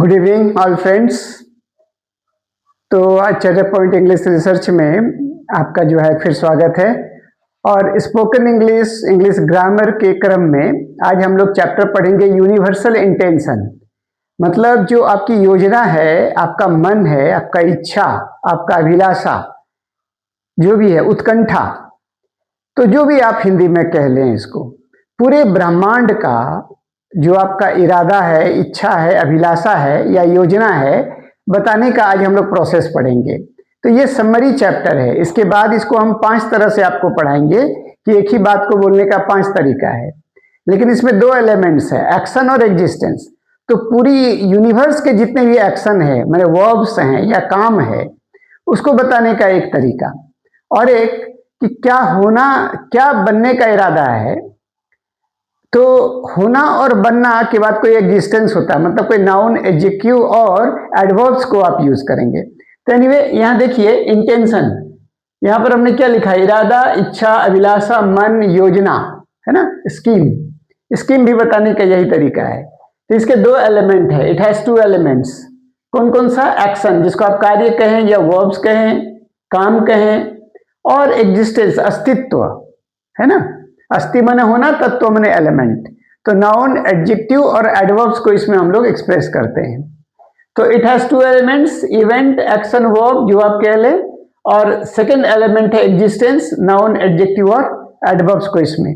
Good evening all friends. तो आज chatter point English research में आपका जो है फिर स्वागत है। और स्पोकन इंग्लिश ग्रामर के क्रम में आज हम लोग चैप्टर पढ़ेंगे यूनिवर्सल इंटेंशन। मतलब जो आपकी योजना है, आपका मन है, आपका इच्छा, आपका अभिलाषा, जो भी है, उत्कंठा, तो जो भी आप हिंदी में कह लें इसको, पूरे ब्रह्मांड का जो आपका इरादा है, इच्छा है, अभिलाषा है या योजना है, बताने का आज हम लोग प्रोसेस पढ़ेंगे। तो ये समरी चैप्टर है। इसके बाद इसको हम 5 तरह से आपको पढ़ाएंगे कि एक ही बात को बोलने का 5 तरीका है, लेकिन इसमें 2 एलिमेंट्स है, एक्शन और एग्जिस्टेंस। तो पूरी यूनिवर्स के जितने भी एक्शन है, मैंने वर्ब्स हैं या काम है, उसको बताने का एक तरीका, और एक कि क्या होना, क्या बनने का इरादा है। तो होना और बनना के बाद कोई एग्जिस्टेंस होता है, मतलब कोई नाउन, एडजेक्टिव और एडवर्ब्स को आप यूज करेंगे। तो एनीवे यहाँ देखिए इंटेंशन, यहाँ पर हमने क्या लिखा है, इरादा, इच्छा, अभिलाषा, मन, योजना, है ना, स्कीम भी बताने का यही तरीका है। तो इसके 2 एलिमेंट है, इट हैज 2 एलिमेंट्स। कौन कौन सा? एक्शन, जिसको आप कार्य कहें या वर्ब्स कहें, काम कहें, और एग्जिस्टेंस, अस्तित्व, है ना, अस्ति माने होना, तत्व माने एलिमेंट। तो नाउन, एडजेक्टिव और एडवर्ब्स को इसमें हम लोग एक्सप्रेस करते हैं। तो it has 2 elements, event, action, verb, जो आप कह ले, और सेकंड एलिमेंट है एग्जिस्टेंस, नाउन, एडजेक्टिव और एडवर्ब्स को इसमें।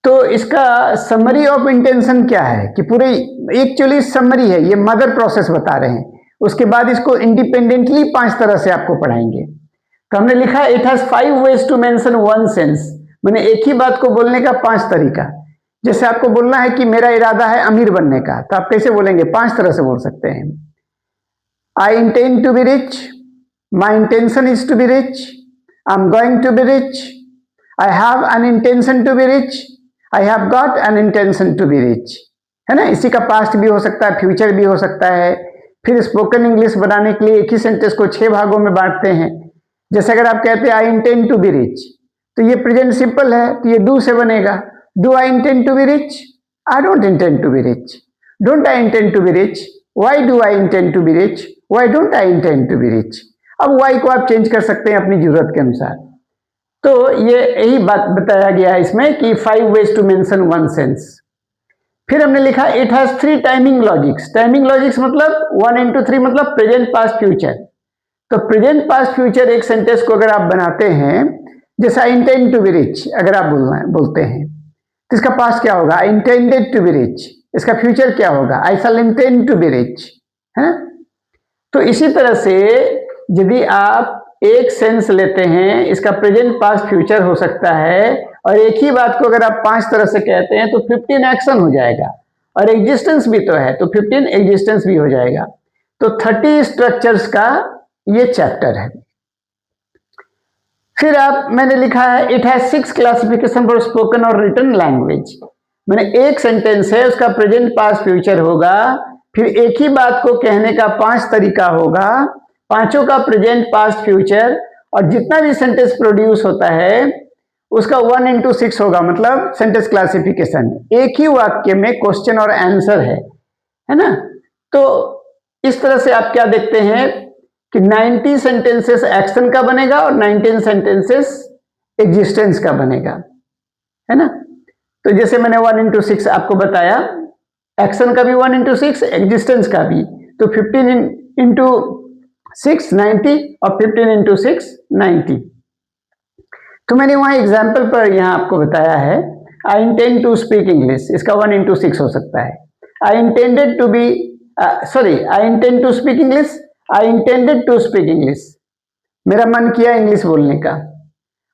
तो इसका समरी ऑफ इंटेंशन क्या है कि पूरे एक्चुअली समरी है, ये मदर प्रोसेस बता रहे हैं। उसके बाद इसको इंडिपेंडेंटली 5 तरह से आपको पढ़ाएंगे। तो हमने लिखा it has 5 ways to mention one sense, मैंने एक ही बात को बोलने का 5 तरीका। जैसे आपको बोलना है कि मेरा इरादा है अमीर बनने का, तो आप कैसे बोलेंगे? 5 तरह से बोल सकते हैं। I intend to be rich, my intention is to be rich, I am going to be rich, I have an intention to be rich, I have got an intention to be rich, है ना। इसी का past भी हो सकता है, future भी हो सकता है। फिर स्पोकन इंग्लिश बनाने के लिए एक ही सेंटेंस को 6 भागों में बांटते हैं। जैसे अगर आप कहते हैं I intend to be rich, तो ये प्रेजेंट सिंपल है, तो ये डू से बनेगा। Do I intend to be rich? I don't intend to be rich. Don't I intend to be rich? Why do I intend to be rich? Why don't I intend to be rich? अब why को आप change कर सकते हैं अपनी जरूरत के अनुसार। तो ये यही बात बताया गया है इसमें कि 5 ways to mention one sense. फिर हमने लिखा it has 3 timing logics. Timing logics मतलब 1 into 3 मतलब प्रेजेंट, पास्ट, फ्यूचर। तो प्रेजेंट, पास्ट, फ्यूचर एक सेंटेंस को अगर आप बनाते हैं, जैसे I intend to be rich अगर आप बोलते हैं, तो इसका पास्ट क्या होगा? I intended to be rich. इसका फ्यूचर क्या होगा? I shall intend to be rich, है। तो इसी तरह से यदि आप एक सेंस लेते हैं, इसका प्रेजेंट, पास्ट, फ्यूचर हो सकता है, और एक ही बात को अगर आप 5 तरह से कहते हैं तो 15 एक्शन हो जाएगा, और एग्जिस्टेंस भी तो है, तो 15 एग्जिस्टेंस भी हो जाएगा। तो 30 स्ट्रक्चर्स का ये चैप्टर है। फिर मैंने लिखा है it has 6 classification for spoken और रिटन लैंग्वेज। मैंने एक सेंटेंस है, उसका प्रेजेंट, पास्ट, फ्यूचर होगा, फिर एक ही बात को कहने का 5 तरीका होगा, पांचों का प्रेजेंट, पास्ट, फ्यूचर, और जितना भी सेंटेंस प्रोड्यूस होता है उसका 1 into 6 होगा, मतलब सेंटेंस क्लासिफिकेशन। एक ही वाक्य में क्वेश्चन और आंसर है ना। तो इस तरह से आप क्या देखते हैं कि 90 सेंटेंसेस एक्शन का बनेगा और 19 सेंटेंसेस एग्जिस्टेंस का बनेगा, है ना। तो जैसे मैंने 1 into 6 आपको बताया, एक्शन का भी 1 into 6, एग्जिस्टेंस का भी। तो 15 into 6 90 और 15 into 6 90। तो मैंने वहां एग्जाम्पल पर यहां आपको बताया है I intend to speak English, इसका 1 into 6 हो सकता है। I intended to be I intend to speak English, I intended to speak English, मेरा मन किया इंग्लिश बोलने का।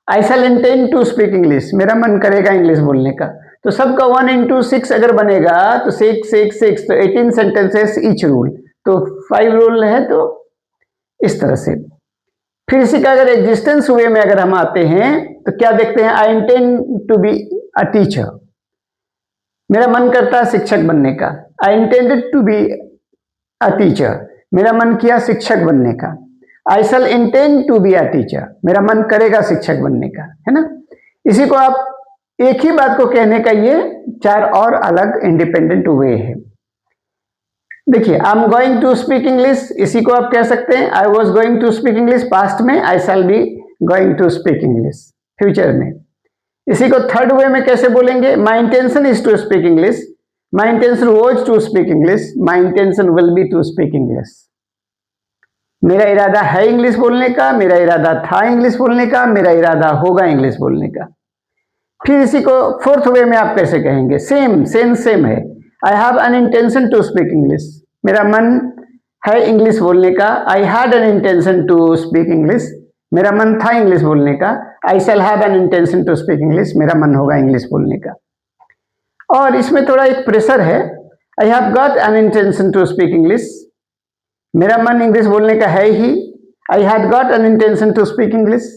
I shall intend to speak English, मेरा मन करेगा इंग्लिश बोलने का। तो सबका 1 into 6 अगर बनेगा तो 6 6 6, तो 18 सेंटेंसेस ईच रूल, तो 5 रूल है। तो इस तरह से फिर इसी का अगर एग्जिस्टेंस वे में अगर हम आते हैं तो क्या देखते हैं, I intend to be a teacher, मेरा मन करता है शिक्षक बनने का। I intended to be a teacher, मेरा मन किया शिक्षक बनने का। I shall intend to be a teacher, मेरा मन करेगा शिक्षक बनने का, है ना। इसी को आप एक ही बात को कहने का ये 4 और अलग इंडिपेंडेंट वे है। देखिए, I am going to speak English, इसी को आप कह सकते हैं I was going to speak English, past में I shall be going to speak English, future में। इसी को थर्ड वे में कैसे बोलेंगे, my intention is to speak English, my intention was to speak English, my intention will be to speak English. मेरा इरादा है इंग्लिश बोलने का, मेरा इरादा था इंग्लिश बोलने का, मेरा इरादा होगा इंग्लिश बोलने का। फिर इसी को फोर्थ वे में आप कैसे कहेंगे, सेम है, I have an intention to speak English, मेरा मन है इंग्लिश बोलने का, I had an intention to speak English, मेरा मन था इंग्लिश बोलने का, I shall have an intention to speak English, मेरा मन होगा इंग्लिश बोलने का। और इसमें थोड़ा एक प्रेशर है, I have got an intention to speak English, मेरा मन इंग्लिश बोलने का है ही, I had got an intention to speak English,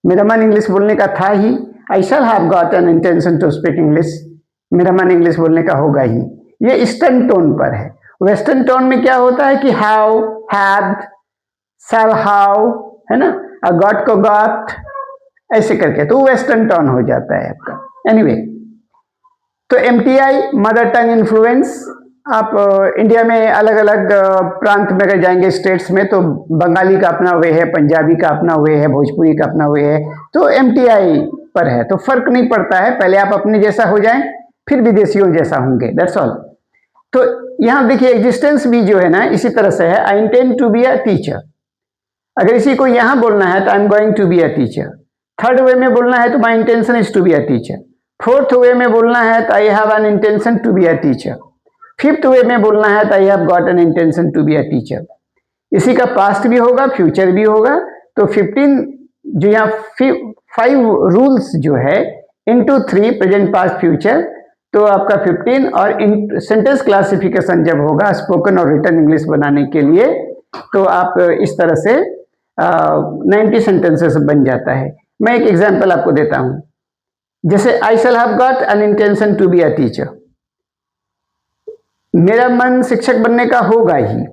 मेरा मन इंग्लिश बोलने का था ही, I shall have got an intention to speak English, मेरा मन इंग्लिश बोलने का होगा ही। ये ईस्टर्न टोन पर है। वेस्टर्न टोन में क्या होता है कि हैव, हैड, शैल हैव, है ना, और गॉट को गॉट ऐसे करके, तो वेस्टर्न टोन हो जाता है आपका। एनीवे, तो एमटीआई मदर टंग इन्फ्लुएंस, आप इंडिया में अलग अलग प्रांत में अगर जाएंगे, स्टेट्स में, तो बंगाली का अपना वे है, पंजाबी का अपना वे है, भोजपुरी का अपना वे है, तो एमटीआई पर है, तो फर्क नहीं पड़ता है। पहले आप अपने जैसा हो जाएं, फिर विदेशियों जैसा होंगे, दैट्स ऑल। तो यहाँ देखिए एग्जिस्टेंस भी जो है ना इसी तरह से है, I intend to be a teacher. अगर इसी को यहाँ बोलना है तो I am going to be a teacher. Third way में बोलना है तो my intention is to be a teacher. Fourth way में बोलना है तो I have an intention to be a teacher. Fifth way में बोलना है तो I have got an intention to be a teacher. इसी का पास्ट भी होगा, फ्यूचर भी होगा। तो 15 जो यहाँ 5 रूल्स जो है इनटू 3 प्रेजेंट पास्ट फ्यूचर, तो आपका 15 और सेंटेंस क्लासिफिकेशन जब होगा स्पोकन और रिटन इंग्लिश बनाने के लिए, तो आप इस तरह से 90 सेंटेंसेस बन जाता है। मैं एक एग्जांपल आपको देता हूं, जैसे I shall have got an intention to be a teacher, मेरा मन शिक्षक बनने का होगा ही।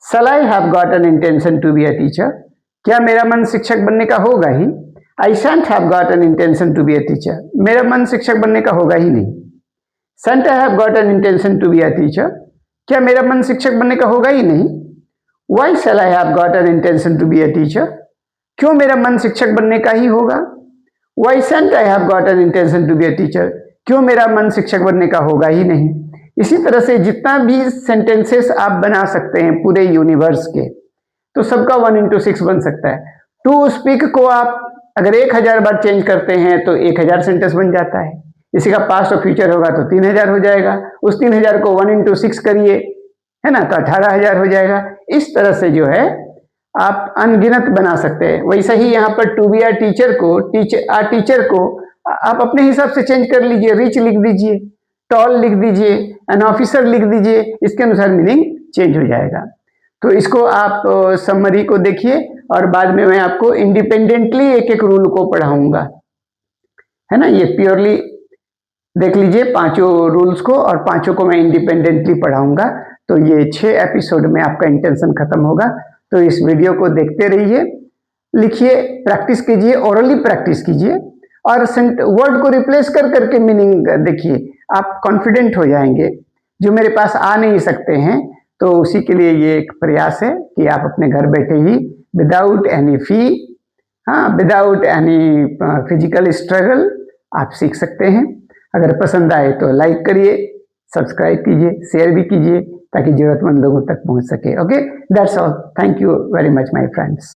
Shall I have got an intention to be a teacher, क्या मेरा मन शिक्षक बनने का होगा ही। I shan't have got an intention to be a teacher, मेरा मन शिक्षक बनने का होगा ही नहीं। Shan't I have got an intention to be a teacher, क्या मेरा मन शिक्षक बनने का होगा ही नहीं। Why shall I have got an intention to be a teacher, क्यों मेरा मन शिक्षक बनने का ही होगा। Why shan't I have got an intention to be a teacher, क्यों मेरा मन शिक्षक बनने का होगा ही नहीं। इसी तरह से जितना भी सेंटेंसेस आप बना सकते हैं पूरे यूनिवर्स के, तो सबका 1 into 6 बन सकता है। टू स्पीक को आप अगर 1000 बार चेंज करते हैं तो 1000 सेंटेंस बन जाता है। इसी का पास्ट और फ्यूचर होगा तो 3000 हो जाएगा। उस 3000 को 1 into 6 करिए, है ना, तो 18000 हो जाएगा। इस तरह से जो है आप अनगिनत बना सकते हैं। वैसे ही यहाँ पर टू बी अ टीचर को टीचर को आप अपने हिसाब से चेंज कर लीजिए। रिच लिख दीजिए, टॉल लिख दीजिए, एन ऑफिसर लिख दीजिए, इसके अनुसार मीनिंग चेंज हो जाएगा। तो इसको आप समरी को देखिए और बाद में मैं आपको इंडिपेंडेंटली एक एक रूल को पढ़ाऊंगा, है ना। ये प्योरली देख लीजिए 5 रूल्स को, और 5 को मैं इंडिपेंडेंटली पढ़ाऊंगा। तो ये 6 एपिसोड में आपका इंटेंशन खत्म होगा। तो इस वीडियो को देखते रहिए, लिखिए, प्रैक्टिस कीजिए, ओरली प्रैक्टिस कीजिए, और वर्ड को रिप्लेस कर करके मीनिंग देखिए, आप कॉन्फिडेंट हो जाएंगे। जो मेरे पास आ नहीं सकते हैं, तो उसी के लिए ये एक प्रयास है कि आप अपने घर बैठे ही विदाउट एनी फी, विदाउट एनी फिजिकल स्ट्रगल आप सीख सकते हैं। अगर पसंद आए तो लाइक करिए, सब्सक्राइब कीजिए, शेयर भी कीजिए, ताकि जरूरतमंद लोगों तक पहुंच सके। Okay, that's all. Thank you very much my friends.